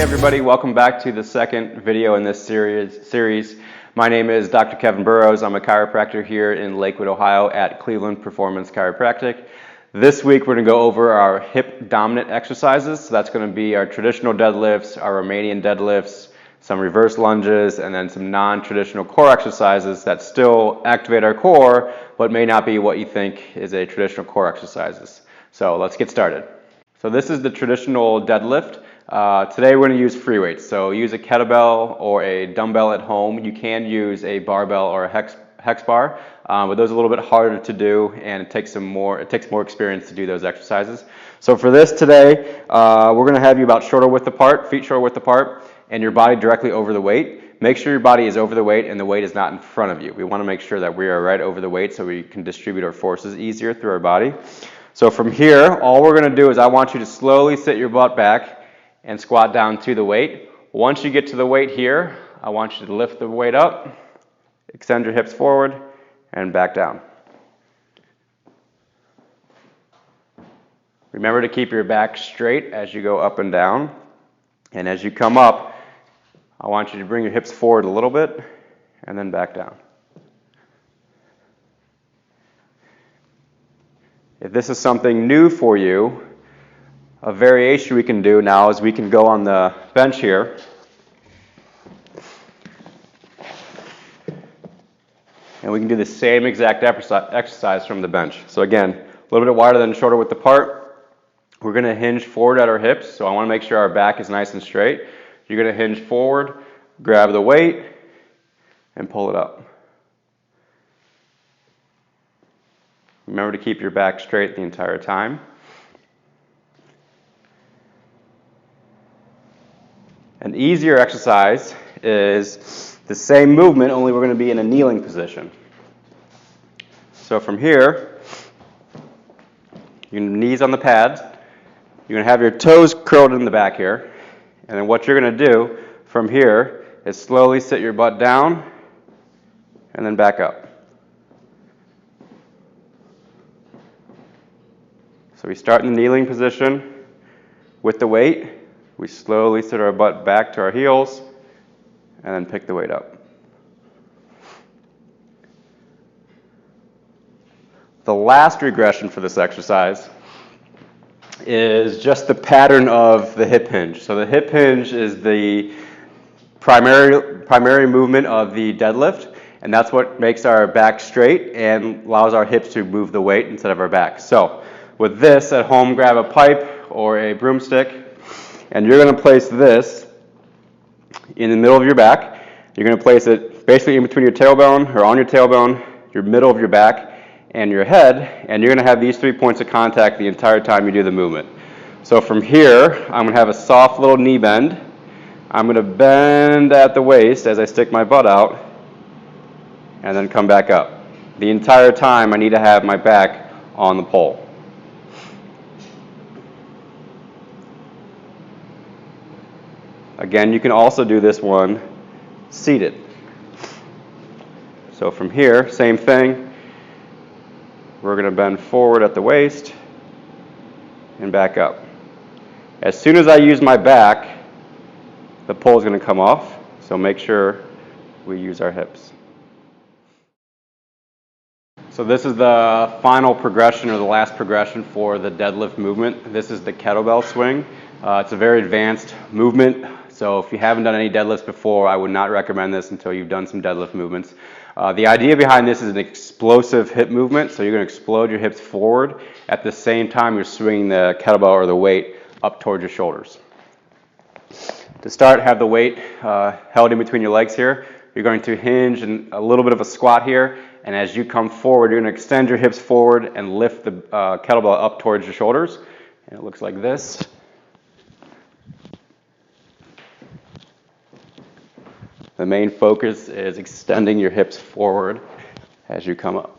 everybody, welcome back to the second video in this series. My name is Dr. Kevin Burroughs. I'm a chiropractor here in Lakewood, Ohio at Cleveland Performance Chiropractic. This week we're going to go over our hip dominant exercises. So that's going to be our traditional deadlifts, our Romanian deadlifts, some reverse lunges, and then some non-traditional core exercises that still activate our core, but may not be what you think is a traditional core exercises. So let's get started. So this is the traditional deadlift. Today we're going to use free weights. So use a kettlebell or a dumbbell at home. You can use a barbell or a hex bar, but those are a little bit harder to do, and it takes more experience to do those exercises. So for this today, we're going to have you about shoulder width apart, feet shoulder width apart, and your body directly over the weight. Make sure your body is over the weight and the weight is not in front of you. We want to make sure that we are right over the weight so we can distribute our forces easier through our body. So from here, all we're going to do is I want you to slowly sit your butt back and squat down to the weight. Once you get to the weight here, I want you to lift the weight up, extend your hips forward, and back down. Remember to keep your back straight as you go up and down. And as you come up, I want you to bring your hips forward a little bit and then back down. If this is something new for you, a variation we can do now is we can go on the bench here. And we can do the same exact exercise from the bench. So again, a little bit wider than shoulder width apart. We're going to hinge forward at our hips. So I want to make sure our back is nice and straight. You're going to hinge forward, grab the weight, and pull it up. Remember to keep your back straight the entire time. An easier exercise is the same movement, only we're going to be in a kneeling position. So from here, your knees on the pads, you're going to have your toes curled in the back here, and then what you're going to do from here is slowly sit your butt down and then back up. So we start in the kneeling position with the weight. We slowly sit our butt back to our heels and then pick the weight up. The last regression for this exercise is just the pattern of the hip hinge. So the hip hinge is the primary movement of the deadlift, and that's what makes our back straight and allows our hips to move the weight instead of our back. So with this at home, grab a pipe or a broomstick, and you're going to place this in the middle of your back. You're going to place it basically in between your tailbone or on your tailbone, your middle of your back, and your head, and you're going to have these 3 points of contact the entire time you do the movement. So from here, I'm going to have a soft little knee bend. I'm going to bend at the waist as I stick my butt out, and then come back up. The entire time I need to have my back on the pole. Again, you can also do this one seated. So from here, same thing. We're going to bend forward at the waist and back up. As soon as I use my back, the pole is going to come off. So make sure we use our hips. So this is the final progression, or the last progression for the deadlift movement. This is the kettlebell swing. It's a very advanced movement. So if you haven't done any deadlifts before, I would not recommend this until you've done some deadlift movements. The idea behind this is an explosive hip movement. So you're going to explode your hips forward. At the same time, you're swinging the kettlebell or the weight up towards your shoulders. To start, have the weight held in between your legs here. You're going to hinge and a little bit of a squat here. And as you come forward, you're going to extend your hips forward and lift the kettlebell up towards your shoulders. And it looks like this. The main focus is extending your hips forward as you come up.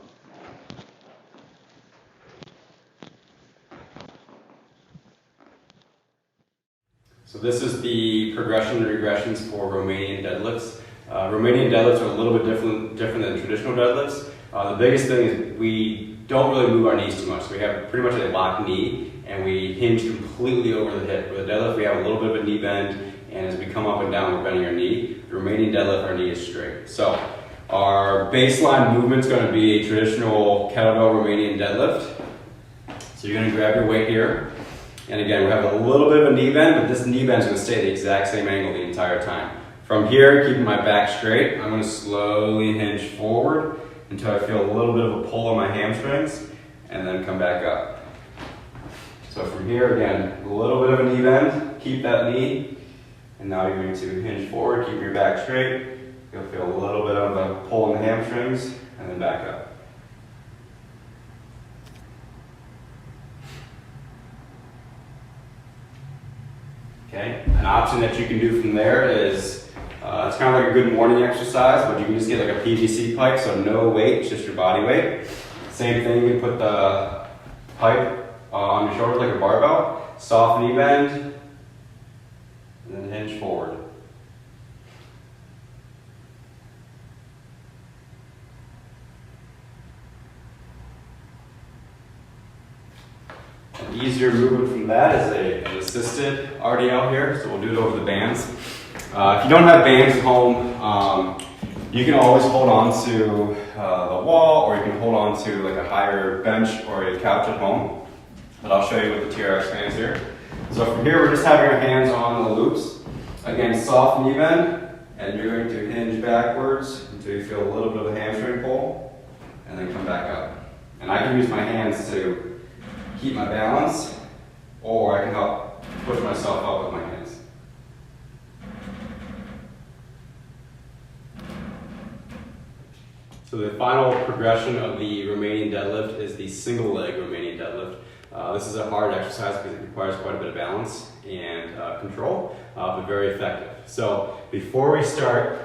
So this is the progression and regressions for Romanian deadlifts. Romanian deadlifts are a little bit different than traditional deadlifts. The biggest thing is we don't really move our knees too much. So we have pretty much a locked knee and we hinge completely over the hip. With a deadlift, we have a little bit of a knee bend And as we come up and down, we're bending our knee. The Romanian deadlift, our knee is straight. So our baseline movement is going to be a traditional kettlebell Romanian deadlift. So you're going to grab your weight here. And again, we have a little bit of a knee bend, but this knee bend is going to stay the exact same angle the entire time. From here, keeping my back straight, I'm going to slowly hinge forward until I feel a little bit of a pull on my hamstrings, and then come back up. So from here, again, a little bit of a knee bend, keep that knee, and now you're going to hinge forward, keep your back straight. You'll feel a little bit of a pull on the hamstrings, and then back up. Okay, an option that you can do from there is, it's kind of like a good morning exercise, but you can just get like a PVC pipe, so no weight, it's just your body weight. Same thing, you can put the pipe on your shoulders like a barbell, soft knee bend, and then hinge forward. An easier movement from that is an assisted RDL here, so we'll do it over the bands. If you don't have bands at home, you can always hold on to the wall, or you can hold on to like a higher bench or a couch at home. But I'll show you with the TRX bands here. So from here, we're just having our hands on the loops. Again, soft knee bend, and you're going to hinge backwards until you feel a little bit of a hamstring pull, and then come back up. And I can use my hands to keep my balance, or I can help push myself up with my hands. So the final progression of the Romanian deadlift is the single leg Romanian deadlift. This is a hard exercise because it requires quite a bit of balance and control, but very effective. So before we start,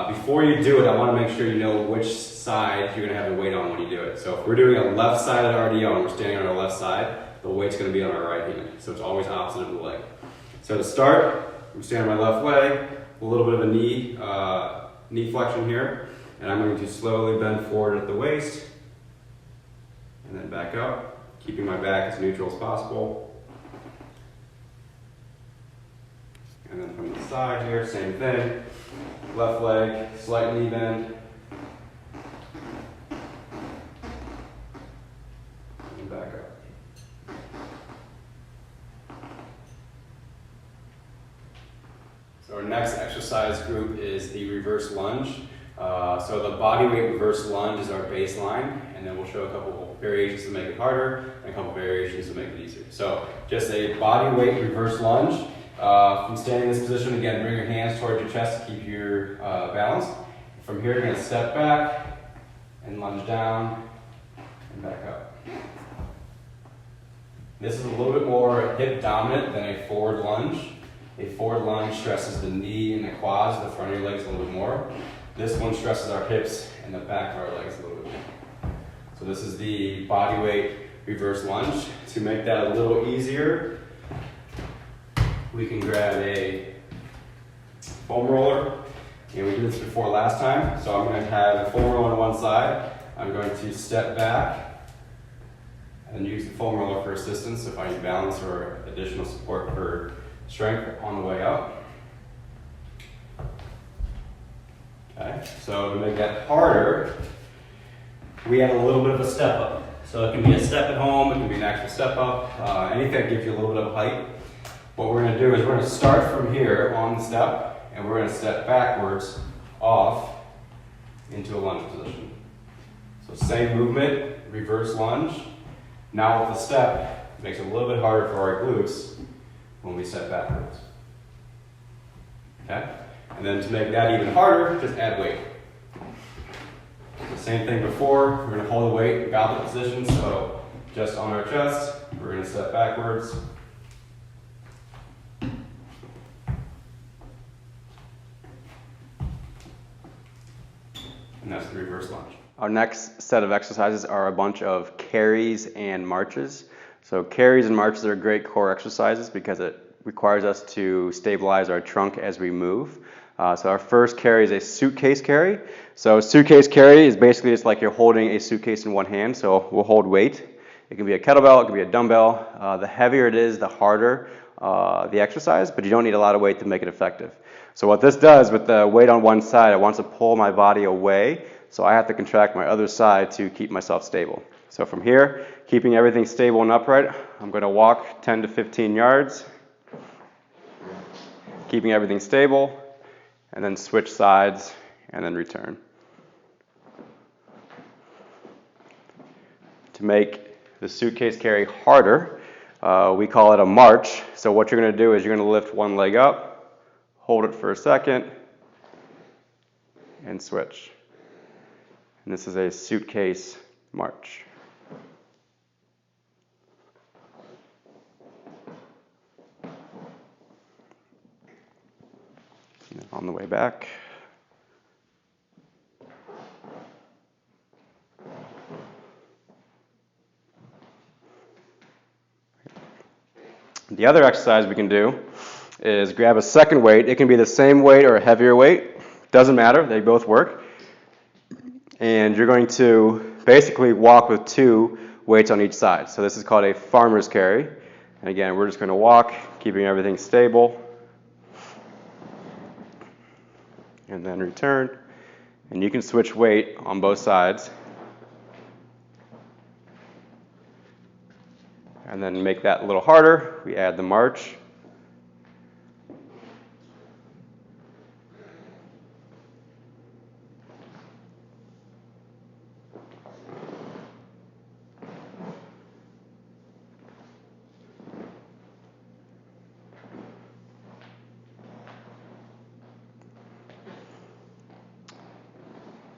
before you do it, I want to make sure you know which side you're going to have the weight on when you do it. So if we're doing a left-sided RDO and we're standing on our left side, the weight's going to be on our right hand. So it's always opposite of the leg. So to start, I'm standing on my left leg, a little bit of a knee flexion here, and I'm going to slowly bend forward at the waist, and then back up, keeping my back as neutral as possible. And then from the side here, same thing. Left leg, slight knee bend. And back up. So our next exercise group is the reverse lunge. So the body weight reverse lunge is our baseline, and then we'll show a couple variations to make it harder and a couple variations to make it easier. So just a body weight reverse lunge. From standing in this position, again, bring your hands towards your chest to keep your balance. From here, you're going to step back and lunge down and back up. This is a little bit more hip dominant than a forward lunge. A forward lunge stresses the knee and the quads, the front of your legs a little bit more. This one stresses our hips and the back of our legs a little bit more. So this is the body weight reverse lunge. To make that a little easier, we can grab a foam roller. And we did this before last time. So I'm going to have a foam roller on one side. I'm going to step back and use the foam roller for assistance if I need balance or additional support for strength on the way up. Okay, so to make that harder, we add a little bit of a step up. So it can be a step at home, it can be an actual step up, anything that gives you a little bit of height. What we're going to do is we're going to start from here on the step, and we're going to step backwards off into a lunge position. So same movement, reverse lunge. Now with the step, it makes it a little bit harder for our glutes when we step backwards. Okay? And then to make that even harder, just add weight. The same thing before, we're going to hold the weight, goblet position, so just on our chest, we're going to step backwards. And that's the reverse lunge. Our next set of exercises are a bunch of carries and marches. So carries and marches are great core exercises because it requires us to stabilize our trunk as we move. So our first carry is a suitcase carry. So suitcase carry is basically just like you're holding a suitcase in one hand. So we'll hold weight. It can be a kettlebell, it can be a dumbbell. The heavier it is, the harder the exercise, but you don't need a lot of weight to make it effective. So what this does with the weight on one side, it wants to pull my body away, so I have to contract my other side to keep myself stable. So from here, keeping everything stable and upright, I'm going to walk 10 to 15 yards, keeping everything stable, and then switch sides and then return. To make the suitcase carry harder, we call it a march. So what you're going to do is you're going to lift one leg up, hold it for a second, and switch. And this is a suitcase march. And on the way back. The other exercise we can do is grab a second weight. It can be the same weight or a heavier weight. Doesn't matter, they both work. And you're going to basically walk with two weights on each side. So this is called a farmer's carry. And again, we're just going to walk, keeping everything stable. And then return. And you can switch weight on both sides. And then make that a little harder, we add the march.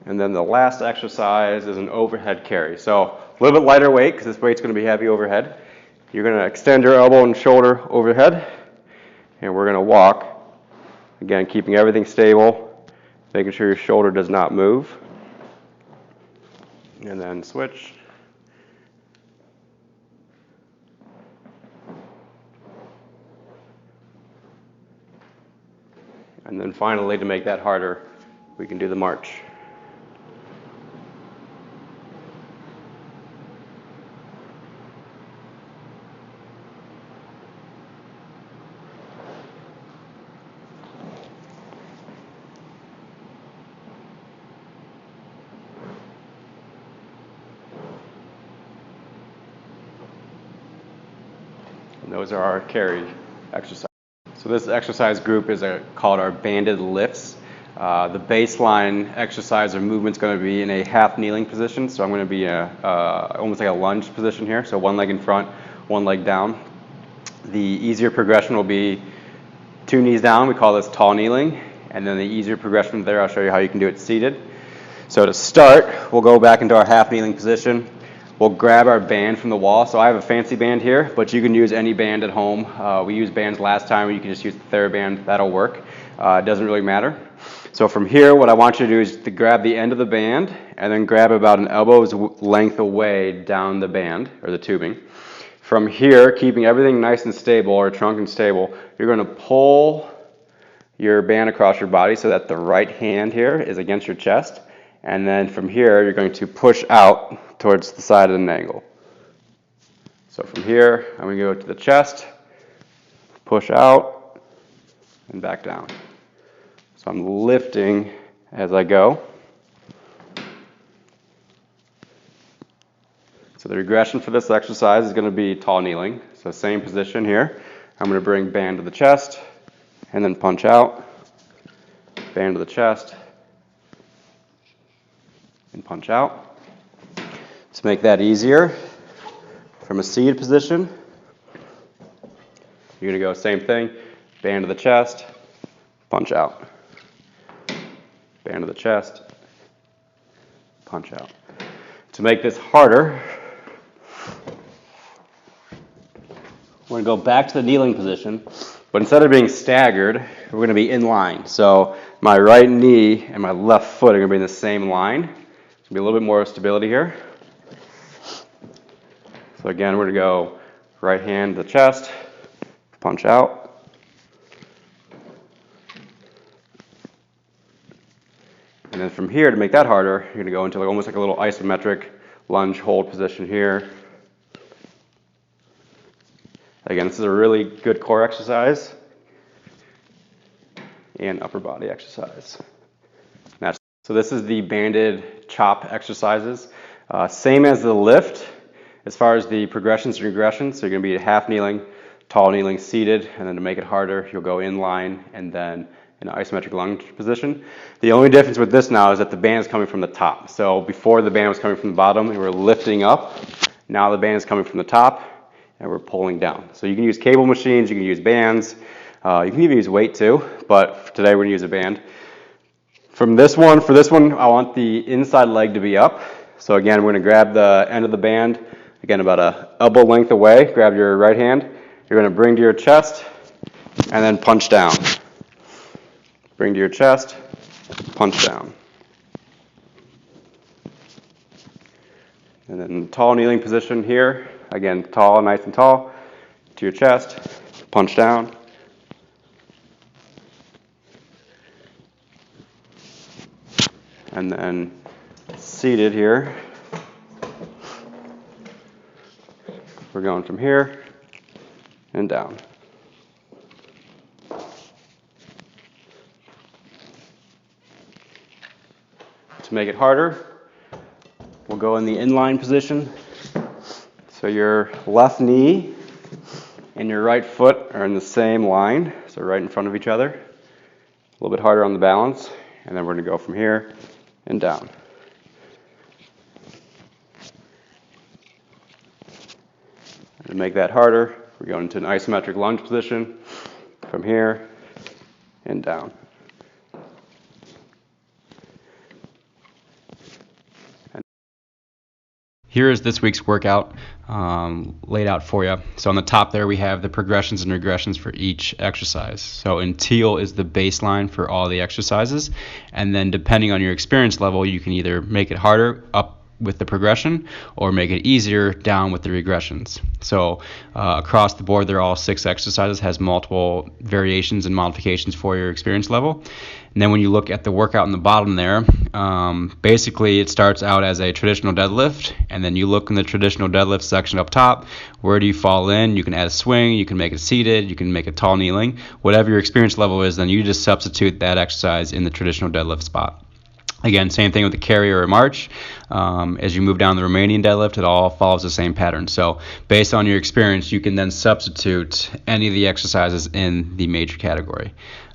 And then the last exercise is an overhead carry. So a little bit lighter weight because this weight's going to be heavy overhead. You're going to extend your elbow and shoulder overhead, and we're going to walk. Again, keeping everything stable, making sure your shoulder does not move. And then switch. And then finally, to make that harder, we can do the march. And those are our carry exercises. So this exercise group is called our banded lifts. The baseline exercise or movement is going to be in a half kneeling position. So I'm going to be almost like a lunge position here. So one leg in front, one leg down. The easier progression will be 2 knees down. We call this tall kneeling. And then the easier progression from there, I'll show you how you can do it seated. So to start, we'll go back into our half kneeling position. We'll grab our band from the wall. So I have a fancy band here, but you can use any band at home. We used bands last time. You can just use the TheraBand. That'll work. It doesn't really matter. So from here, what I want you to do is to grab the end of the band and then grab about an elbow's length away down the band or the tubing. From here, keeping everything nice and stable or trunk and stable, you're going to pull your band across your body so that the right hand here is against your chest. And then from here, you're going to push out towards the side at an angle. So from here, I'm going to go to the chest, push out, and back down. So I'm lifting as I go. So the regression for this exercise is going to be tall kneeling. So same position here. I'm going to bring band to the chest, and then punch out, band to the chest, and punch out. To make that easier, from a seated position, you're going to go same thing, band to the chest, punch out. Band to the chest, punch out. To make this harder, we're going to go back to the kneeling position, but instead of being staggered, we're going to be in line. So my right knee and my left foot are going to be in the same line. There's going to be a little bit more stability here. So again, we're going to go right hand to the chest, punch out. And then from here, to make that harder, you're going to go into almost like a little isometric lunge hold position here. Again, this is a really good core exercise and upper body exercise. So this is the banded chop exercises. Same as the lift as far as the progressions and regressions. So you're going to be half kneeling, tall kneeling, seated, and then to make it harder, you'll go in line and then in an isometric lunge position. The only difference with this now is that the band is coming from the top. So before the band was coming from the bottom and we're lifting up. Now the band is coming from the top and we're pulling down. So you can use cable machines, you can use bands, you can even use weight too, but today we're going to use a band. For this one, I want the inside leg to be up. So again, we're going to grab the end of the band, again about a elbow length away. Grab your right hand. You're going to bring to your chest and then punch down. Bring to your chest, punch down. And then tall kneeling position here. Again, tall, nice and tall. To your chest, punch down. And then seated here. We're going from here and down. To make it harder, we'll go in the inline position. So your left knee and your right foot are in the same line, so right in front of each other. A little bit harder on the balance, and then we're going to go from here and down. To make that harder, we're going into an isometric lunge position from here and down. Here is this week's workout laid out for you. So on the top there we have the progressions and regressions for each exercise. So in teal is the baseline for all the exercises, and then depending on your experience level, you can either make it harder up with the progression or make it easier down with the regressions. So across the board, they're all 6 exercises, has multiple variations and modifications for your experience level. And then when you look at the workout in the bottom there, basically it starts out as a traditional deadlift, and then you look in the traditional deadlift section up top, where do you fall in? You can add a swing, you can make it seated, you can make it tall kneeling. Whatever your experience level is, then you just substitute that exercise in the traditional deadlift spot. Again, same thing with the carry or a march. As you move down the Romanian deadlift, it all follows the same pattern. So based on your experience, you can then substitute any of the exercises in the major category.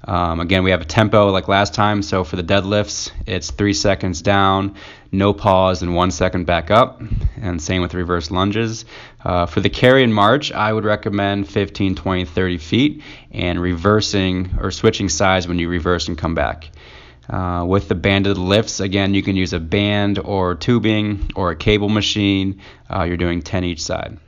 Again, we have a tempo like last time. So for the deadlifts, it's 3 seconds down, no pause, and 1 second back up. And same with reverse lunges. For the carry and march, I would recommend 15, 20, 30 feet and reversing or switching sides when you reverse and come back. With the banded lifts, again, you can use a band or tubing or a cable machine. You're doing 10 each side.